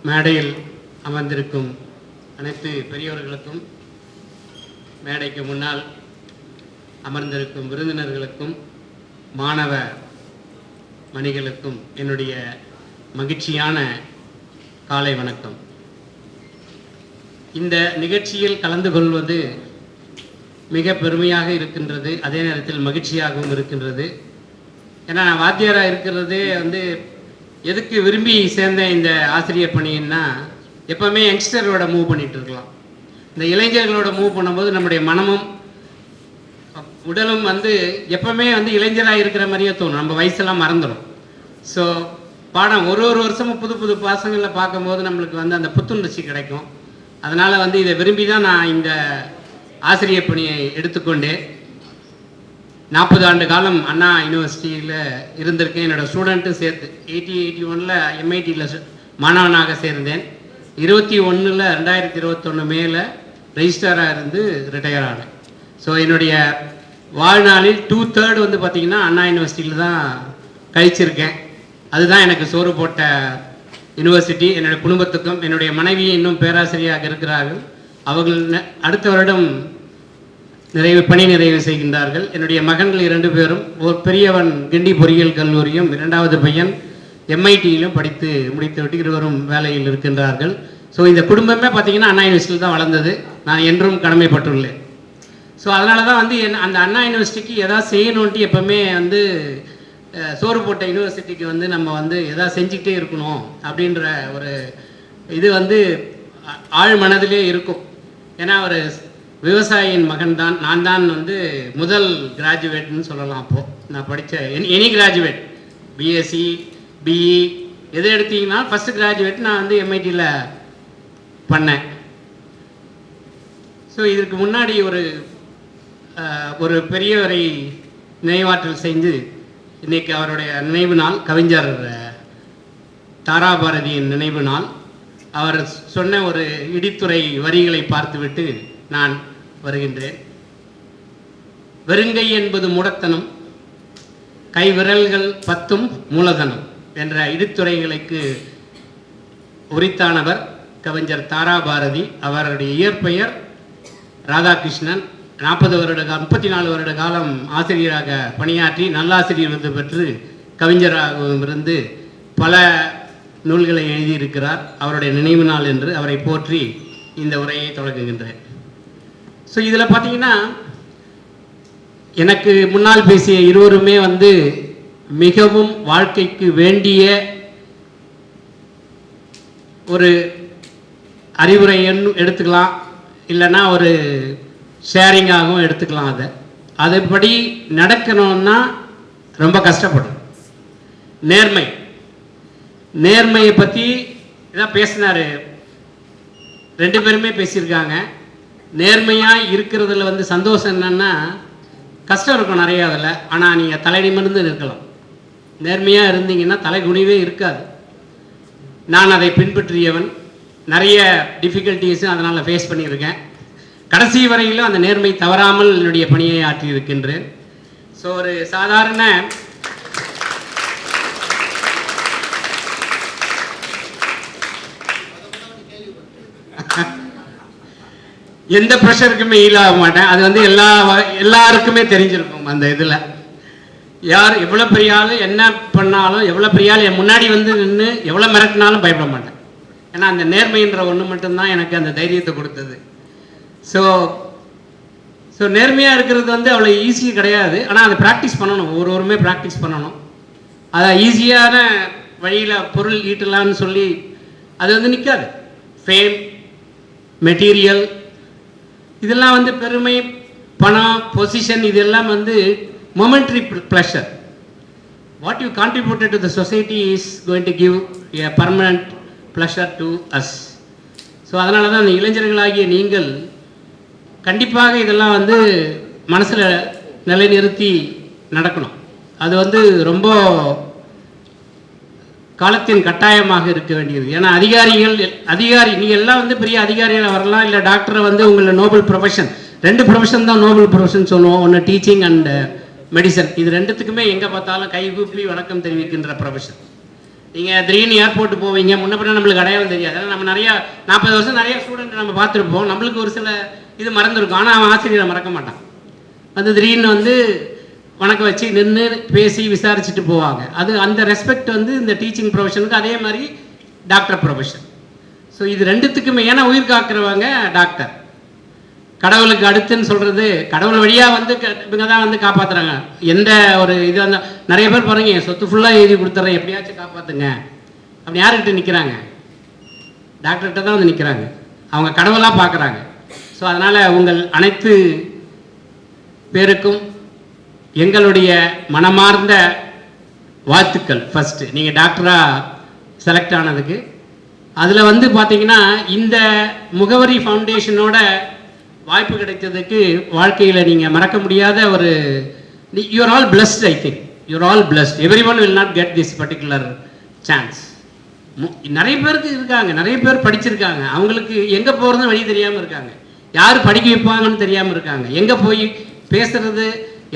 மேடையில் அமர்ந்திருக்கும் அனைத்து பெரியவர்களுக்கும், மேடைக்கு முன்னால் அமர்ந்திருக்கும் விருந்தினர்களுக்கும், மாணவ மணிகளுக்கும் என்னுடைய மகிழ்ச்சியான காலை வணக்கம். இந்த நிகழ்ச்சியில் கலந்து கொள்வது மிக பெருமையாக இருக்கின்றது, அதே நேரத்தில் மகிழ்ச்சியாகவும் இருக்கின்றது. ஏன்னா நான் வாத்தியாராக இருக்கிறதே எதுக்கு விரும்பி சேர்ந்தேன் இந்த ஆசிரியர் பணின்னா, எப்போவுமே யங்ஸ்டரோட மூவ் பண்ணிகிட்டு இருக்கலாம். இந்த இளைஞர்களோட மூவ் பண்ணும்போது நம்முடைய மனமும் உடலும் எப்போவுமே இளைஞராக இருக்கிற மாதிரியே தோணும். நம்ம வயசெல்லாம் மறந்துடும். ஸோ பாடம் ஒரு வருஷமும் புது புது பாசங்களில் பார்க்கும்போது நம்மளுக்கு அந்த புத்துணர்ச்சி கிடைக்கும். அதனால் இதை விரும்பி தான் நான் இந்த ஆசிரியர் பணியை எடுத்துக்கொண்டேன். 40 ஆண்டு காலம் அண்ணா யூனிவர்சிட்டியில் இருந்திருக்கேன். என்னோடய ஸ்டூடெண்ட்டும் சேர்த்து 81 எம்ஐடியில் மாணவனாக சேர்ந்தேன். 21 2021 மேல ரெஜிஸ்டராக இருந்து ரிட்டையர் ஆனேன். ஸோ என்னுடைய வாழ்நாளில் 2/3 பார்த்திங்கன்னா அண்ணா யூனிவர்சிட்டியில் தான் கழிச்சிருக்கேன். அதுதான் எனக்கு சோறு போட்ட யூனிவர்சிட்டி. என்னுடைய குடும்பத்துக்கும், என்னுடைய மனைவி இன்னும் பேராசிரியராக இருக்கிறார்கள். அவர்கள் அடுத்த வருடம் பணி நிறைவு செய்கின்றார்கள். என்னுடைய மகன்கள் 2 பேரும், ஒரு பெரியவன் கிண்டி பொறியியல் கல்லூரியும், 2வது பையன் எம்ஐடியிலும் படித்து முடித்துவிட்டு இருவரும் வேலையில் இருக்கின்றார்கள். ஸோ இந்த குடும்பமே பார்த்திங்கன்னா அண்ணா யூனிவர்சிட்டியில் தான் வளர்ந்தது. நான் என்றும் கடமைப்பட்டுள்ளேன். ஸோ அதனால தான் அந்த அண்ணா யூனிவர்சிட்டிக்கு எதாவது செய்யணுன்ட்டு எப்போவுமே சோறு போட்ட யூனிவர்சிட்டிக்கு நம்ம எதாவது செஞ்சுக்கிட்டே இருக்கணும் அப்படின்ற ஒரு இது ஆழ் மனதிலே இருக்கும். ஏன்னா ஒரு விவசாயியின் மகன் தான் நான். தான் முதல் கிராஜுவேட்னு சொல்லலாம். அப்போது நான் படித்த எனி கிராஜுவேட், பிஎஸ்சி பிஇ எது எடுத்தீங்கன்னா ஃபஸ்ட்டு கிராஜுவேட் நான் எம்ஐடியில் பண்ணேன். ஸோ இதற்கு முன்னாடி ஒரு பெரியவரை நினைவாற்றல் செஞ்சு இன்றைக்கி அவருடைய நினைவு நாள், கவிஞர் தாராபாரதியின் நினைவு நாள். அவர் சொன்ன ஒரு இடித்துறை வரிகளை பார்த்துவிட்டு நான் வருகின்றேன். வெறுங்கை என்பது முடத்தனம், கைவிரல்கள் 10 மூலதனம் என்ற இடித்துறைகளுக்கு உரித்தானவர் கவிஞர் தாராபாரதி. அவருடைய இயற்பெயர் ராதாகிருஷ்ணன். 34 வருட காலம் ஆசிரியராக பணியாற்றி நல்லாசிரியர் விருது பெற்று கவிஞராகவும் இருந்து பல நூல்களை எழுதியிருக்கிறார். அவருடைய நினைவு நாள் என்று அவரை போற்றி இந்த உரையை தொடங்குகின்றேன். ஸோ இதில் பார்த்தீங்கன்னா எனக்கு முன்னால் பேசிய இருவருமே மிகவும் வாழ்க்கைக்கு வேண்டிய ஒரு அறிவுரை எடுத்துக்கலாம், இல்லைன்னா ஒரு ஷேரிங்காகவும் எடுத்துக்கலாம். அதுபடி நடக்கணும்னா ரொம்ப கஷ்டப்படும். நேர்மையை பற்றி இதான் பேசினார், 2 பேருமே பேசியிருக்காங்க. நேர்மையாக இருக்கிறதுல சந்தோஷம் என்னென்னா, கஷ்டம் இருக்கும் நிறையா அதில். ஆனால் நீங்கள் தலை நிமிர்ந்து நிற்கலாம். நேர்மையாக இருந்தீங்கன்னா தலை குனிவே இருக்காது. நான் அதை பின்பற்றியவன். நிறைய டிஃபிகல்ட்டிஸும் அதனால் ஃபேஸ் பண்ணியிருக்கேன். கடைசி வரையிலும் அந்த நேர்மை தவறாமல் என்னுடைய பணியை ஆற்றியிருக்கின்றேன். ஸோ ஒரு சாதாரண எந்த ப்ரெஷருக்குமே ஈடாக மாட்டேன். அது எல்லாருக்குமே தெரிஞ்சிருக்கும். அந்த இதில் யார் எவ்வளோ பெரிய ஆள் என்ன பண்ணாலும், எவ்வளோ பெரிய ஆள் என் முன்னாடி நின்று எவ்வளோ மிரட்டினாலும் பயப்பட மாட்டேன். ஏன்னா அந்த நேர்மைன்ற ஒன்று மட்டும்தான் எனக்கு அந்த தைரியத்தை கொடுத்தது. ஸோ நேர்மையாக இருக்கிறது அவ்வளோ ஈஸி கிடையாது. ஆனால் அதை ப்ராக்டிஸ் பண்ணணும். ஒருவருமே ப்ராக்டிஸ் பண்ணணும். அதை ஈஸியான வழியில் பொருள் ஈட்டலான்னு சொல்லி அது நிற்காது. ஃபேம், மெட்டீரியல், இதெல்லாம் பெருமை, பணம், பொசிஷன், இதெல்லாம் momentary pleasure. What you contributed to the society is going to give a permanent pleasure to us. So அதனால தான் அந்த இளைஞர்களாகிய நீங்கள் கண்டிப்பாக இதெல்லாம் மனசில் நிலைநிறுத்தி நடக்கணும். அது ரொம்ப காலத்தின் கட்டாயமாக இருக்க வேண்டியது. ஏன்னா அதிகாரி நீங்கள் எல்லாம் பெரிய அதிகாரிகள் வரலாம், இல்லை டாக்டரை உங்களை நோபல் ப்ரொஃபஷன், 2 ப்ரொஃபஷன் தான் நோபல் ப்ரொஃபஷன் சொல்லுவோம். ஒன்று டீச்சிங் அண்ட் மெடிசன். இது 2த்துக்குமே எங்கே பார்த்தாலும் கைகூப்பி வணக்கம் தெரிவிக்கின்ற ப்ரொஃபஷன். நீங்கள் திடீர்னு ஏர்போர்ட்டு போவீங்க, முன்ன பின்ன நம்மளுக்கு அடையாளம் தெரியாது. ஏன்னா நம்ம நிறையா 40 வருஷம் நிறைய ஸ்டூடெண்ட் நம்ம பார்த்துருப்போம். நம்மளுக்கு ஒரு சில இது மறந்துருக்கும். ஆனால் அவன் ஆசிரியரை மறக்க மாட்டான். வந்து திடீர்னு வந்து வணக்கம் வச்சு நின்று பேசி விசாரிச்சுட்டு போவாங்க. அது அந்த ரெஸ்பெக்ட் வந்து இந்த டீச்சிங் ப்ரொஃபஷனுக்கு, அதே மாதிரி டாக்டர் ப்ரொஃபஷன். ஸோ இது ரெண்டுத்துக்குமே, ஏன்னா உயிர் காக்கிறவங்க டாக்டர். கடவுளுக்கு அடுத்துன்னு சொல்கிறது, கடவுள் வழியாக வந்து இவங்க தான் வந்து காப்பாற்றுறாங்க. எந்த ஒரு இது வந்து நிறைய பேர் பாருங்க, என் சொத்து ஃபுல்லாக எழுதி கொடுத்துட்றேன் எப்படியாச்சும் காப்பாற்றுங்க அப்படி யாருக்கிட்ட நிற்கிறாங்க? டாக்டர்கிட்ட தான் வந்து நிற்கிறாங்க. அவங்க கடவுளாக பார்க்குறாங்க. ஸோ அதனால் உங்கள் அனைத்து பேருக்கும் எங்களுடைய மனமார்ந்த வாழ்த்துக்கள். ஃபஸ்ட்டு நீங்கள் டாக்டராக செலக்ட் ஆனதுக்கு. அதில் வந்து பார்த்தீங்கன்னா இந்த முகவரி ஃபவுண்டேஷனோட வாய்ப்பு கிடைத்ததுக்கு வாழ்க்கையில் நீங்கள் மறக்க முடியாத ஒரு, you're all blessed. I think you're all blessed. Every one will not get this particular chance. நிறைய பேருக்கு இருக்காங்க, நிறைய பேர் படிச்சிருக்காங்க, அவங்களுக்கு எங்கே போகிறதுன்னு வழி தெரியாமல் இருக்காங்க, யார் படிக்க வைப்பாங்கன்னு தெரியாமல் இருக்காங்க, எங்கே போய் பேசுறது,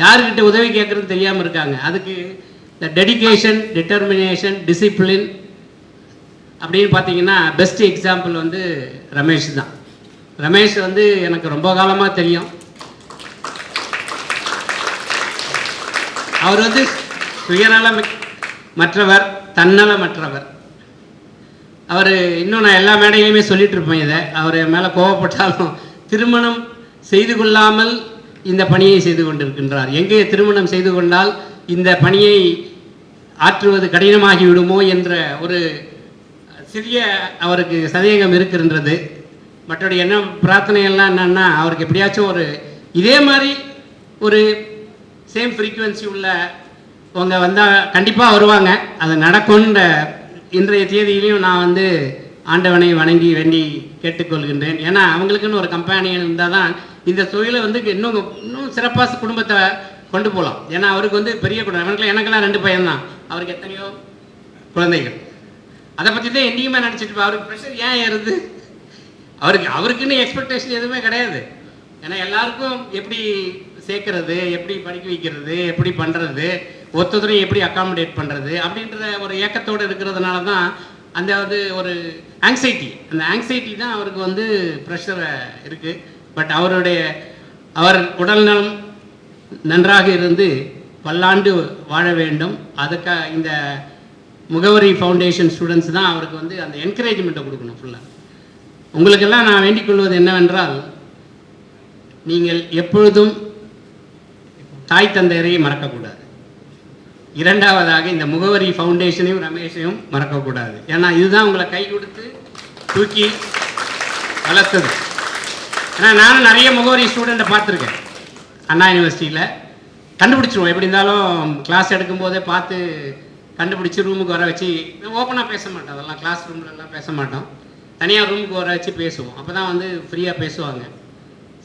யாருக்கிட்ட உதவி கேட்குறதுன்னு தெரியாமல் இருக்காங்க. அதுக்கு இந்த டெடிகேஷன், டிட்டர்மினேஷன், டிசிப்ளின் அப்படின்னு பார்த்தீங்கன்னா பெஸ்ட் எக்ஸாம்பிள் வந்து ரமேஷ் தான். ரமேஷ் வந்து எனக்கு ரொம்ப காலமாக தெரியும். அவர் வந்து சுயநலம் மற்றவர், தன்னலமற்றவர். அவர் இன்னும் நான் எல்லா மேடையிலையுமே சொல்லிட்டு இருப்பேன் இதை. அவர் மேலே கோவப்பட்டாலும் திருமணம் செய்து கொள்ளாமல் இந்த பணியை செய்து கொண்டிருக்கின்றார். எங்கே திருமணம் செய்து கொண்டால் இந்த பணியை ஆற்றுவது கடினமாகி விடுமோ என்ற ஒரு சிறிய அவருக்கு சந்தேகம் இருக்கின்றது. மற்றபடி என்ன பிரார்த்தனையெல்லாம் என்னன்னா, அவருக்கு எப்படியாச்சும் ஒரு இதே மாதிரி ஒரு சேம் ஃப்ரீக்குவென்சி உள்ள அவங்க வந்தால் கண்டிப்பாக வருவாங்க. அது நடக்கும்ன்ற இன்றைய தேதியிலையும் நான் வந்து ஆண்டவனை வணங்கி வேண்டி கேட்டுக்கொள்கின்றேன். ஏன்னா அவங்களுக்குன்னு ஒரு கம்பெனியன் இருந்தால் தான் இந்த தொழிலை வந்து இன்னும் சிறப்பாக குடும்பத்தை கொண்டு போகலாம். ஏன்னா அவருக்கு வந்து பெரிய குடும்பம். எனக்கெல்லாம் 2 பையன்தான், அவருக்கு எத்தனையோ குழந்தைகள். அதை பற்றி தான் என்றைக்குமே நினச்சிட்டு அவருக்கு ப்ரெஷர் ஏன் ஏறுது? அவருக்குன்னு எக்ஸ்பெக்டேஷன் எதுவுமே கிடையாது. ஏன்னா எல்லாருக்கும் எப்படி சேர்க்கறது, எப்படி படிக்க வைக்கிறது, எப்படி பண்ணுறது, ஒருத்தரையும் எப்படி அக்காமடேட் பண்ணுறது அப்படின்ற ஒரு ஏக்கத்தோடு இருக்கிறதுனால தான் அந்த வந்து ஒரு ஆங்ஸைட்டி, அந்த ஆங்ஸைட்டி தான் அவருக்கு வந்து ப்ரெஷரை இருக்குது. பட் அவர் உடல்நலம் நன்றாக இருந்து பல்லாண்டு வாழ வேண்டும். அதுக்காக இந்த முகவரி ஃபவுண்டேஷன் ஸ்டூடெண்ட்ஸ் தான் அவருக்கு வந்து அந்த என்கரேஜ்மெண்ட்டை கொடுக்கணும் ஃபுல்லாக. உங்களுக்கெல்லாம் நான் வேண்டிக் கொள்வது என்னவென்றால், நீங்கள் எப்பொழுதும் தாய் தந்தையரையும் மறக்கக்கூடாது. இரண்டாவதாக இந்த முகவரி ஃபவுண்டேஷனையும் ரமேஷையும் மறக்கக்கூடாது. ஏன்னா இதுதான் உங்களை கை கொடுத்து தூக்கி வளர்த்தது. ஏன்னா நானும் நிறைய முகவரி ஸ்டூடெண்ட்டை பார்த்துருக்கேன் அண்ணா யூனிவர்சிட்டியில். கண்டுபிடிச்சிருவோம், எப்படி இருந்தாலும் கிளாஸ் எடுக்கும்போதே பார்த்து கண்டுபிடிச்சி ரூமுக்கு வர வச்சு, ஓப்பனாக பேச மாட்டோம், அதெல்லாம் கிளாஸ் ரூம்லலாம் பேச மாட்டோம், தனியாக ரூமுக்கு வர வச்சு பேசுவோம். அப்போ தான் வந்து ஃப்ரீயாக பேசுவாங்க.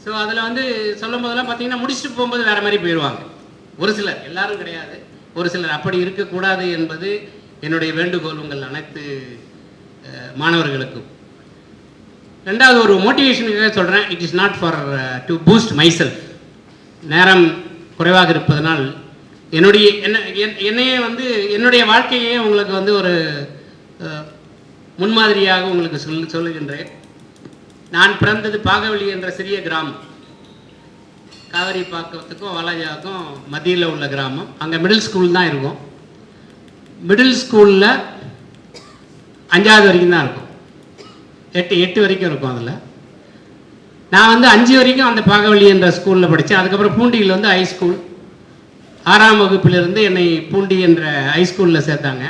ஸோ அதில் வந்து சொல்லும் போதெல்லாம் பார்த்தீங்கன்னா முடிச்சுட்டு போகும்போது வேறு மாதிரி போயிடுவாங்க. ஒரு சிலர், எல்லாரும் கிடையாது, ஒரு சிலர் அப்படி இருக்கக்கூடாது என்பது என்னுடைய வேண்டுகோள் உங்கள் அனைத்து மாணவர்களுக்கும். ரெண்டாவது ஒரு மோட்டிவேஷனுக்காக சொல்கிறேன். It is not for to boost myself. நேரம் குறைவாக இருப்பதனால் என்னையே வந்து என்னுடைய வாழ்க்கையே உங்களுக்கு வந்து ஒரு முன்மாதிரியாக உங்களுக்கு சொல்லுகின்றேன். நான் பிறந்தது பாகவலி என்ற சிறிய கிராமம், காவேரி பாக்கத்துக்கும் வாலாஜாவுக்கும் மத்தியில் உள்ள கிராமம். அங்கே மிடில் ஸ்கூல் தான் இருக்கும். மிடில் ஸ்கூலில் 5வது வரைக்கும் தான் இருக்கும், 8 வரைக்கும் இருக்கும். அதில் நான் வந்து 5 வரைக்கும் அந்த பாகவலி என்ற ஸ்கூலில் படித்தேன். அதுக்கப்புறம் பூண்டியில் வந்து ஹைஸ்கூல், 6ஆம் வகுப்பிலிருந்து என்னை பூண்டி என்ற ஹைஸ்கூலில் சேர்த்தாங்க.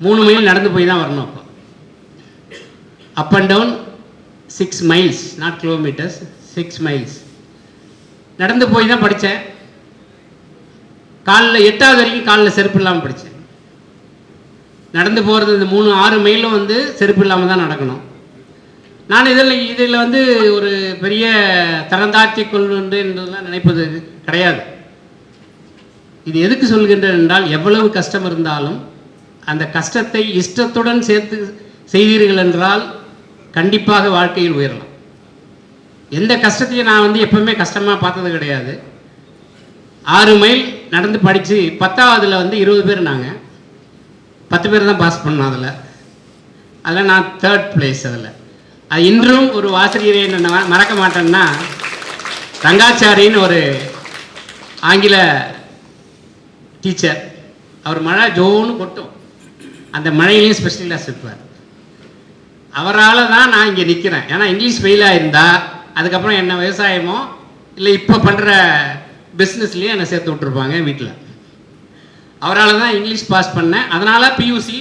3 மைல் நடந்து போய் தான் வரணும். அப்போ up and down 6 miles, not kilometres, 6 miles நடந்து போய் தான் படித்தேன். காலில் 8வது வரைக்கும் காலில் செருப்பு இல்லாமல் படித்தேன். நடந்து போகிறது இந்த 6 மைலும் வந்து செருப்பு இல்லாமல் தான் நடக்கணும். நான் இதில் வந்து ஒரு பெரிய தரந்தாட்சி கொள்வென்றெல்லாம் நினைப்பது கிடையாது. இது எதுக்கு சொல்கின்றேன் என்றால், எவ்வளவு கஷ்டம் இருந்தாலும் அந்த கஷ்டத்தை இஷ்டத்துடன் சேர்த்து செய்தீர்கள் என்றால் கண்டிப்பாக வாழ்க்கையில் உயரலாம். எந்த கஷ்டத்தையும் நான் வந்து எப்பவுமே கஷ்டமாக பார்த்தது கிடையாது. 6 மைல் நடந்து படித்து 10ஆவதுல வந்து 20 பேர் நாங்கள் 10 பேர் தான் பாஸ் பண்ணோம். அதில் நான் 3rd place. அதில் அது இன்றும் ஒரு ஆசிரியரை நான் மறக்க மாட்டேன்னா, ரங்காச்சாரின்னு ஒரு ஆங்கில டீச்சர். அவர் மழை ஜோன்னு கொட்டும், அந்த மழையிலையும் ஸ்பெஷல் கிளாஸ் இருப்பார். அவரால் தான் நான் இங்கே நிற்கிறேன். ஏன்னா இங்கிலீஷ் ஃபெயிலாக இருந்தால் அதுக்கப்புறம் என்ன விவசாயமோ இல்லை இப்போ பண்ணுற பிஸ்னஸ்லேயே என்னை சேர்த்து விட்ருப்பாங்க வீட்டில். அவரால் தான் இங்கிலீஷ் பாஸ் பண்ணேன். அதனால் பியூசி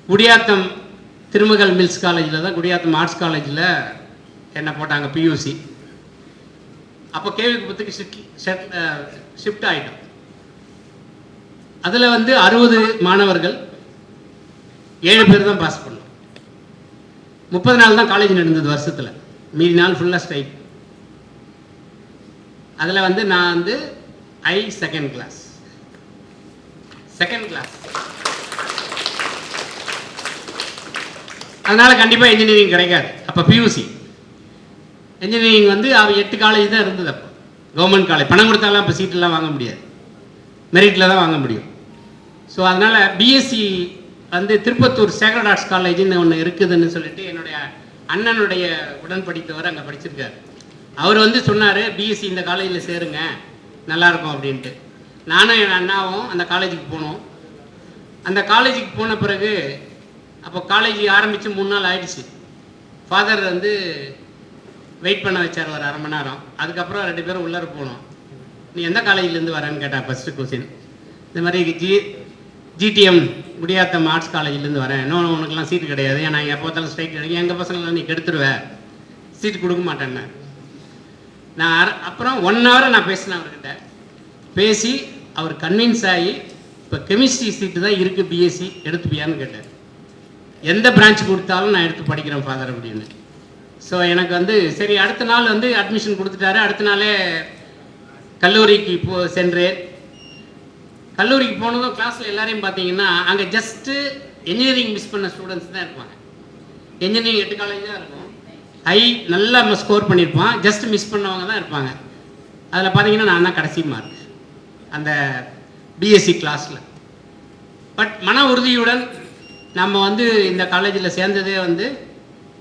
குடியாத்தம் திருமகள் மில்ஸ் காலேஜில் தான், குடியாத்தம் ஆர்ட்ஸ் காலேஜில் என்னை போட்டாங்க பியூசி. அப்போ கேவிக்குப்பத்துக்கு ஷிஃப்ட் ஆகிட்டோம். அதில் வந்து 60 மாணவர்கள், 7 பேர் தான் பாஸ் பண்ணோம். 30 நாள் தான் காலேஜ் நடந்தது வருஷத்தில், மீதி நாள் ஃபுல்லாக ஸ்ட்ரைக். அதில் வந்து நான் வந்து செகண்ட் கிளாஸ். அதனால் கண்டிப்பாக இன்ஜினியரிங் கிடைக்காது. அப்போ பியூசி இன்ஜினியரிங் வந்து 8 காலேஜ் தான் இருந்தது. அப்போ கவர்மெண்ட் காலேஜ், பணம் கொடுத்தாலாம் இப்போ சீட்டெல்லாம் வாங்க முடியாது, மெரிட்டில் தான் வாங்க முடியும். ஸோ அதனால் பிஎஸ்சி வந்து திருப்பத்தூர் சேக்ரட் ஆர்ட்ஸ் காலேஜ்னு ஒன்று இருக்குதுன்னு சொல்லிட்டு என்னுடைய அண்ணனுடைய உடன் படித்தவர் அங்கே படிச்சிருக்காரு. அவர் வந்து சொன்னார், பிஎஸ்சி இந்த காலேஜில் சேருங்க நல்லாயிருக்கும் அப்படின்ட்டு. நானும் என் அண்ணாவும் அந்த காலேஜுக்கு போனோம். அந்த காலேஜுக்கு போன பிறகு அப்போ காலேஜ் ஆரம்பித்து 3 நாள் ஆயிடுச்சு. ஃபாதர் வந்து வெயிட் பண்ண வச்சார் ஒரு அரை மணி நேரம். அதுக்கப்புறம் 2 பேரும் உள்ளார போனோம். நீ எந்த காலேஜ்லேருந்து வரேன்னு கேட்டால் ஃபஸ்ட்டு கொஸ்டின். இந்த மாதிரி ஜிடிஎம் குடியாத்தம் ஆர்ட்ஸ் காலேஜ்லேருந்து வரேன். இன்னொன்று உனக்குலாம் சீட்டு கிடையாது, ஏன்னா எப்போ பார்த்தாலும் ஸ்ட்ரைக் கிடைக்கும், எங்கள் பசங்களாம் நீ கெடுத்துருவேன், சீட்டு கொடுக்க மாட்டேன்னு. நான் அப்புறம் 1 hour நான் பேசினேன் அவர்கிட்ட. பேசி அவர் கன்வின்ஸ் ஆகி இப்போ கெமிஸ்ட்ரி சீட்டு தான் இருக்குது பிஎஸ்சி, எடுத்துப்பியான்னு கேட்டார். எந்த பிரான்ச் கொடுத்தாலும் நான் எடுத்து படிக்கிறேன் ஃபாதர் அப்படின்னு. ஸோ எனக்கு வந்து சரி, அடுத்த நாள் வந்து அட்மிஷன் கொடுத்துட்டாரு. அடுத்த நாளே கல்லூரிக்கு சென்றேன். கல்லூரிக்கு போனதும் கிளாஸில் எல்லாரையும் பார்த்தீங்கன்னா அங்கே ஜஸ்ட்டு என்ஜினியரிங் மிஸ் பண்ண ஸ்டூடெண்ட்ஸ் தான் இருப்பாங்க. என்ஜினியரிங் 8 காலேஜ் தான் இருக்கும், நல்லா ஸ்கோர் பண்ணியிருப்பான், ஜஸ்ட் மிஸ் பண்ணவங்க தான் இருப்பாங்க. அதில் பார்த்தீங்கன்னா நான் தான் கடைசி மார்க் அந்த பிஎஸ்சி கிளாஸில். பட் மன உறுதியுடன் நம்ம வந்து இந்த காலேஜில் சேர்ந்ததே வந்து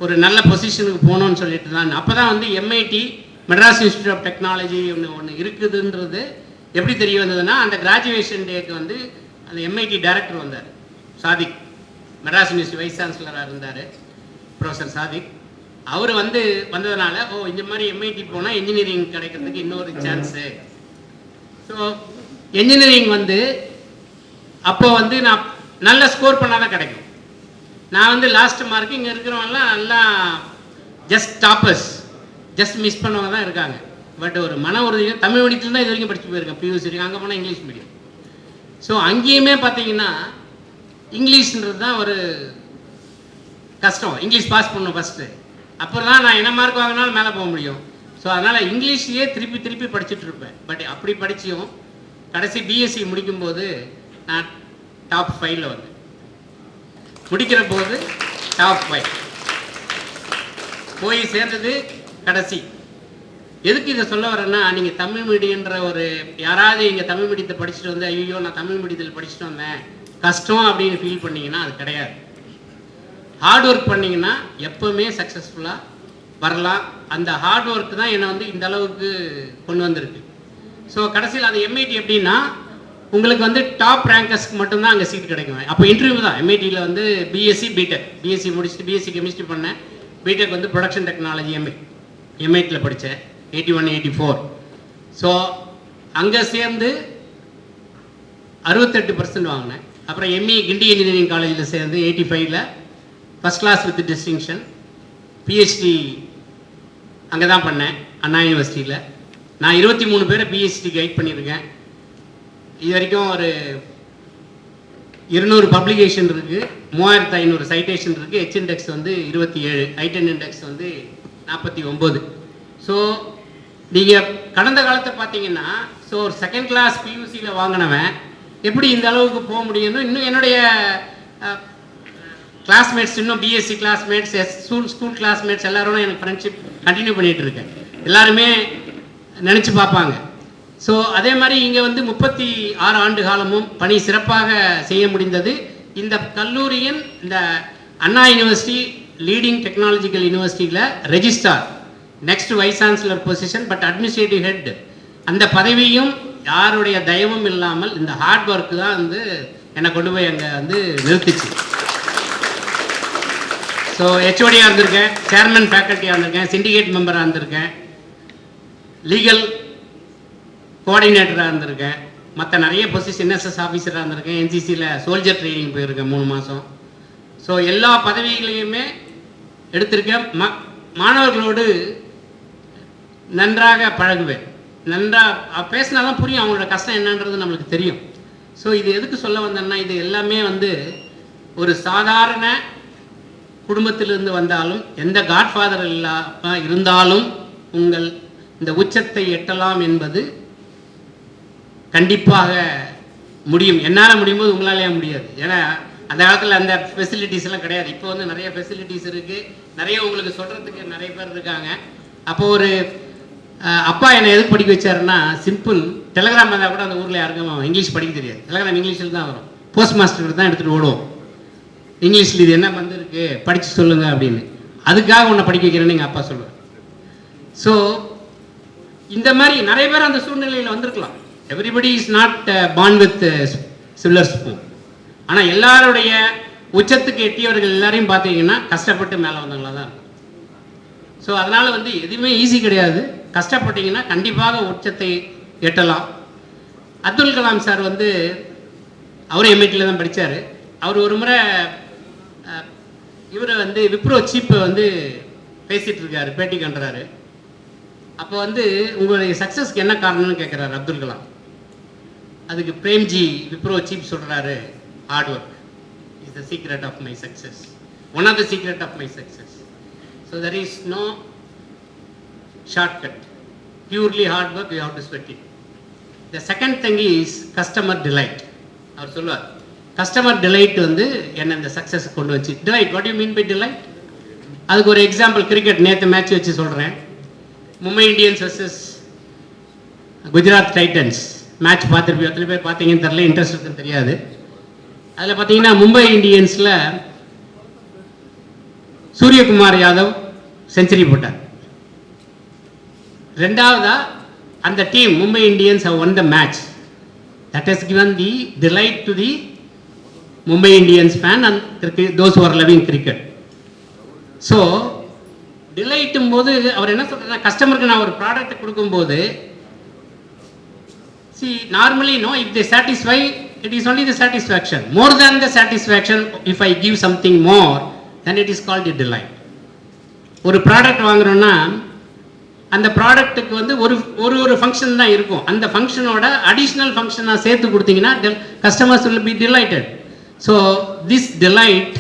ஒரு நல்ல பொசிஷனுக்கு போகணுன்னு சொல்லிட்டு தான். அப்போ தான் வந்து MIT Madras institute of technology ஒன்று இருக்குதுன்றது எப்படி தெரிய வந்ததுன்னா, அந்த கிராஜுவேஷன் டேக்கு வந்து அந்த எம்ஐடி டைரக்டர் வந்தார், சாதிக். மெட்ராஸ் யூனிவர்சிட்டி வைஸ் சான்சலராக இருந்தார் ப்ரொஃபஸர் சாதிக். அவர் வந்து வந்ததுனால இந்த மாதிரி எம்ஐடி போனால் இன்ஜினியரிங் கிடைக்கிறதுக்கு இன்னொரு சான்ஸு. ஸோ என்ஜினியரிங் வந்து அப்போ வந்து நான் நல்ல ஸ்கோர் பண்ணால் தான் கிடைக்கும். நான் வந்து லாஸ்ட் மார்க்கு, இங்கே இருக்கிறவங்கலாம் நல்லா ஜஸ்ட் டாப்பர்ஸ், ஜஸ்ட் மிஸ் பண்ணவங்க தான் இருக்காங்க. பட் ஒரு மன உறுதி, தமிழ் மீடியத்தில் தான் இது வரைக்கும் படித்து போயிருக்கேன் பியூசி வரைக்கும். அங்கே போனால் இங்கிலீஷ் மீடியம். ஸோ அங்கேயுமே பார்த்தீங்கன்னா இங்கிலீஷ்ன்றது தான் ஒரு கஷ்டம். இங்கிலீஷ் பாஸ் பண்ணணும் ஃபஸ்ட்டு, அப்புறம் தான் நான் என்ன மார்க் வாங்கினாலும் மேலே போக முடியும். ஸோ அதனால் இங்கிலீஷையே திருப்பி படிச்சுட்டு இருப்பேன். பட் அப்படி படிச்சியும் கடைசி பிஎஸ்சி முடிக்கும்போது நான் டாப் 5 வந்து முடிக்கிற போது டாப் 5 போய் சேர்ந்தது கடைசி. எதுக்கு இதை சொல்ல வரேன்னா, நீங்கள் தமிழ் மீடியன்ற ஒரு யாராவது இங்கே தமிழ் மீடியத்தை படிச்சுட்டு வந்து ஐயோ நான் தமிழ் மீடியத்தில் படிச்சுட்டு வந்தேன் கஷ்டம் அப்படின்னு ஃபீல் பண்ணிங்கன்னா அது கிடையாது. ஹார்ட் ஒர்க் பண்ணிங்கன்னா எப்போவுமே சக்ஸஸ்ஃபுல்லாக வரலாம். அந்த ஹார்ட் ஒர்க் தான் என்னை வந்து இந்த அளவுக்கு கொண்டு வந்திருக்கு. ஸோ கடைசியில் அது எம்ஐடி எப்படின்னா, உங்களுக்கு வந்து டாப் ரேங்கர்ஸ்க்கு மட்டும்தான் அங்கே சீட் கிடைக்கும். அப்போ இன்டர்வியூ தான். எம்ஐடியில் வந்து பிஎஸ்சி பிடெக், பிஎஸ்சி முடிச்சுட்டு பிஎஸ்சி கெமிஸ்ட்ரி பண்ணேன், பிடெக் வந்து ப்ரொடக்ஷன் டெக்னாலஜி எம்ஐடியில் படித்தேன் 81, 84. ஸோ அங்கே சேர்ந்து 68% வாங்கினேன். அப்புறம் எம்இ கிண்டி இன்ஜினியரிங் காலேஜில் சேர்ந்து 85ல் first class with distinction. PhD அங்கே தான் பண்ணேன் அண்ணா யூனிவர்சிட்டியில். நான் 23 பேரை பிஹெச்டி கைட் பண்ணியிருக்கேன். இது வரைக்கும் ஒரு 200 பப்ளிகேஷன் இருக்குது, 3500 சைட்டேஷன் இருக்குது. ஹெச் இண்டெக்ஸ் வந்து 27, ஐட்டன் இண்டெக்ஸ் வந்து 49. ஸோ நீங்கள் கடந்த காலத்தை பார்த்தீங்கன்னா, ஸோ ஒரு செகண்ட் கிளாஸ் பியூசியில் வாங்கினவன் எப்படி இந்த அளவுக்கு போக முடியும்னு இன்னும் என்னுடைய கிளாஸ்மேட்ஸ், இன்னும் பிஎஸ்சி கிளாஸ்மேட்ஸ், ஸ்கூல் கிளாஸ்மேட்ஸ் எல்லாரும் எனக்கு ஃப்ரெண்ட்ஷிப் கண்டினியூ பண்ணிகிட்டு இருக்கேன். எல்லாருமே நினச்சி பார்ப்பாங்க. ஸோ அதே மாதிரி இங்கே வந்து 36 ஆண்டு காலமும் பணி சிறப்பாக செய்ய முடிந்தது இந்த கல்லூரியின் இந்த அண்ணா யூனிவர்சிட்டி லீடிங் டெக்னாலஜிக்கல் யூனிவர்சிட்டியில் registrar, next vice chancellor position, but administrative head, அந்த பதவியும் யாருடைய தயவும் இல்லாமல் இந்த ஹார்ட் ஒர்க் தான் வந்து என்னை கொண்டு போய் அங்கே வந்து நிறுத்திச்சு. ஸோ ஹெச்ஓடியாக இருந்திருக்கேன், சேர்மன் ஃபேக்கல்ட்டியாக இருந்திருக்கேன், சிண்டிகேட் மெம்பராக இருந்திருக்கேன், லீகல் கோஆர்டினேட்டராக இருந்திருக்கேன், மற்ற நிறைய பொசிஷன் என்எஸ்எஸ் ஆஃபீஸராக இருந்திருக்கேன், என்சிசியில் சோல்ஜர் ட்ரைனிங் போயிருக்கேன் 3 மாதம். ஸோ எல்லா பதவிகளையுமே எடுத்திருக்கேன். மாணவர்களோடு நன்றாக பழகுவேன், நன்றாக பேசினாதான் புரியும் அவங்களோட கஷ்டம் என்னன்றது நம்மளுக்கு தெரியும். ஸோ இது எதுக்கு சொல்ல வந்தேன்னா, இது எல்லாமே வந்து ஒரு சாதாரண குடும்பத்திலிருந்து வந்தாலும், எந்த காட்ஃபாதர் இல்லாமல் இருந்தாலும் உங்கள் இந்த உச்சத்தை எட்டலாம் என்பது கண்டிப்பாக முடியும். என்னால் முடியும்போது உங்களாலேயே முடியாது. ஏன்னா அந்த காலத்தில் அந்த ஃபெசிலிட்டிஸ் எல்லாம் கிடையாது. இப்போ வந்து நிறைய ஃபெசிலிட்டிஸ் இருக்குது, நிறைய உங்களுக்கு சொல்கிறதுக்கு நிறைய பேர் இருக்காங்க. அப்போது ஒரு அப்பா என்னை எதுக்கு படிக்க வச்சாருன்னா, சிம்பிள், டெலகிராம் வந்தால் கூட அந்த ஊரில் யாருக்கும் இங்கிலீஷ் படிக்க தெரியாது. டெலகிராம் இங்கிலீஷில் தான் வரும், போஸ்ட் மாஸ்டர் தான் எடுத்துகிட்டு ஓடுவோம். இங்கிலீஷில் இது என்ன வந்திருக்கு படித்து சொல்லுங்கள் அப்படின்னு. அதுக்காக உன்னை படிக்க வைக்கிறேன்னு எங்கள் அப்பா சொல்லுவார். ஸோ இந்த மாதிரி நிறைய பேர் அந்த சூழ்நிலையில் வந்திருக்கலாம். Everybody is not born with silver spoon. ஆனால் எல்லாருடைய உச்சத்துக்கு எட்டியவர்கள் எல்லாரையும் பார்த்தீங்கன்னா கஷ்டப்பட்டு மேலே வந்தவங்களாக தான் இருக்கும். ஸோ அதனால் வந்து எதுவுமே ஈஸி கிடையாது. கஷ்டப்பட்டீங்கன்னா கண்டிப்பாக உச்சத்தை எட்டலாம். அப்துல் கலாம் சார் வந்து அவரும் எம்ஐடியில் தான் படித்தார். அவர் ஒரு முறை இவரை வந்து விப்ரோ சீப்பை வந்து பேசிகிட்டு இருக்காரு, பேட்டி கண்டுறாரு. அப்போ வந்து உங்களுடைய சக்ஸஸ்க்கு என்ன காரணம்னு கேட்குறாரு அப்துல் கலாம். அதுக்கு பிரேம்ஜி விப்ரோ சீப் சொல்கிறாரு, hard work is the secret of my success, one of the secret of my success. So there is no shortcut, purely hard work, you have to sweat it. The second thing is customer delight. அவர் சொல்லுவார், customer delight வந்து என்ன இந்த success கொண்டு வச்சு. Delight, what you mean by delight? அதுக்கு ஒரு example, cricket நேற்று மேட்ச் வச்சு சொல்கிறேன். Mumbai Indians versus Gujarat Titans match பார்த்துருப்போம். எத்தனை பேர் பார்த்தீங்கன்னு தெரியல, இன்ட்ரெஸ்ட் இருக்குன்னு தெரியாது. அதில் பார்த்தீங்கன்னா மும்பை இந்தியன்ஸில் சூரியகுமார் யாதவ் செஞ்சுரி போட்டார். ரெண்டாவதா அந்த team Mumbai Indians have won the match. That has given the delight to the Mumbai Indians fan and those who are loving cricket. So டிலைட்டும் போது அவர் என்ன சொல்கிறார், கஸ்டமருக்கு நான் ஒரு ப்ராடக்ட் கொடுக்கும்போது, see normally no, if they satisfy, it is only the satisfaction. More than the satisfaction, if I give something more, then it is called a delight. ஒரு product வாங்குறோன்னா அந்த ப்ராடக்ட்டுக்கு வந்து ஒரு ஃபங்க்ஷன் தான் இருக்கும். அந்த ஃபங்க்ஷனோட அடிஷ்னல் ஃபங்க்ஷனாக சேர்த்து கொடுத்தீங்கன்னா customers will be delighted. So this delight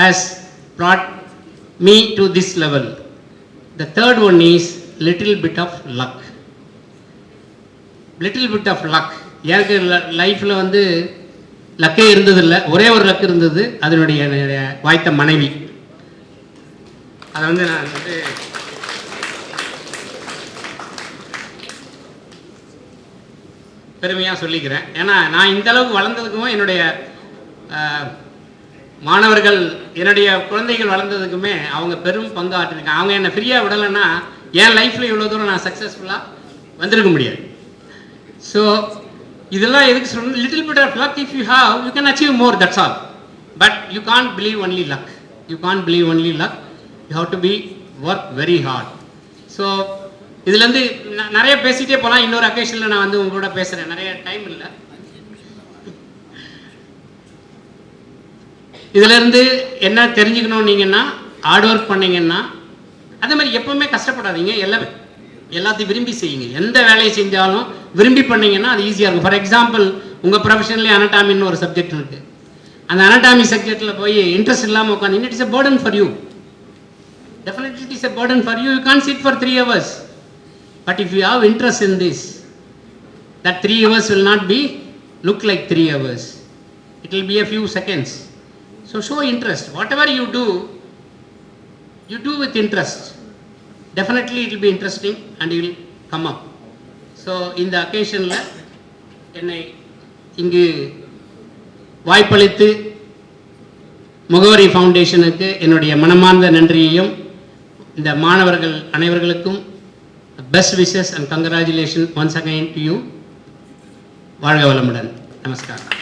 has brought me to this level. The third one is little bit of luck. Little bit of luck. எனக்கு லைஃப்பில் வந்து லக்கே இருந்ததில்லை, ஒரே ஒரு லக் இருந்தது, அதனுடைய வாய்த்த மனைவி. அதை வந்து நான் வந்து பெருமையாக சொல்லிக்கிறேன். ஏன்னா நான் இந்த அளவுக்கு வளர்ந்ததுக்கும் என்னுடைய மாணவர்கள், என்னுடைய குழந்தைகள் வளர்ந்ததுக்குமே அவங்க பெரும் பங்கு ஆற்றிருக்காங்க. அவங்க என்னை ஃப்ரீயாக விடலைன்னா என் லைஃப்பில் இவ்வளோ தூரம் நான் சக்ஸஸ்ஃபுல்லாக வந்திருக்க முடியாது. ஸோ இதெல்லாம் எதுக்கு சொல்லணும், little bit of luck if you have, you can achieve more, that's all. But you can't believe only luck, you can't believe only luck, you have to be work very hard. So இதுலேருந்து நிறைய பேசிகிட்டே போகலாம். இன்னொரு அக்கேஷனில் நான் வந்து உங்களோட பேசுகிறேன், நிறைய டைம் இல்லை. இதிலேருந்து என்ன தெரிஞ்சுக்கணும் நீங்கன்னா, ஹார்ட் ஒர்க் பண்ணிங்கன்னா, அதே மாதிரி எப்போவுமே கஷ்டப்படாதீங்க, எல்லாத்தையும் விரும்பி செய்யுங்க. எந்த வேலையை செஞ்சாலும் விரும்பி பண்ணிங்கன்னா அது ஈஸியாக இருக்கும். ஃபார் எக்ஸாம்பிள், உங்கள் ப்ரொஃபஷனலி அனட்டாமின்னு ஒரு சப்ஜெக்ட் இருக்குது. அந்த அனட்டாமி சப்ஜெக்டில் போய் இன்ட்ரெஸ்ட் இல்லாமல் உட்காந்து, it is a burden for you. Definitely it is a burden for you. You can't sit for 3 hours. But if you have interest in this, that 3 hours will not be look like 3 hours. It will be a few seconds. So show interest. Whatever you do with interest. Definitely it will be interesting and you will come up. So in the occasion la என்னை இங்கு வாய்ப்பளித்து முகவரி ஃபவுண்டேஷனுக்கு என்னுடைய மனமார்ந்த நன்றியையும், இந்த மாணவர்கள் அனைவர்களுக்கும் best wishes and congratulation once again to you. வாழ்க வளமுடன். நமஸ்காரம்.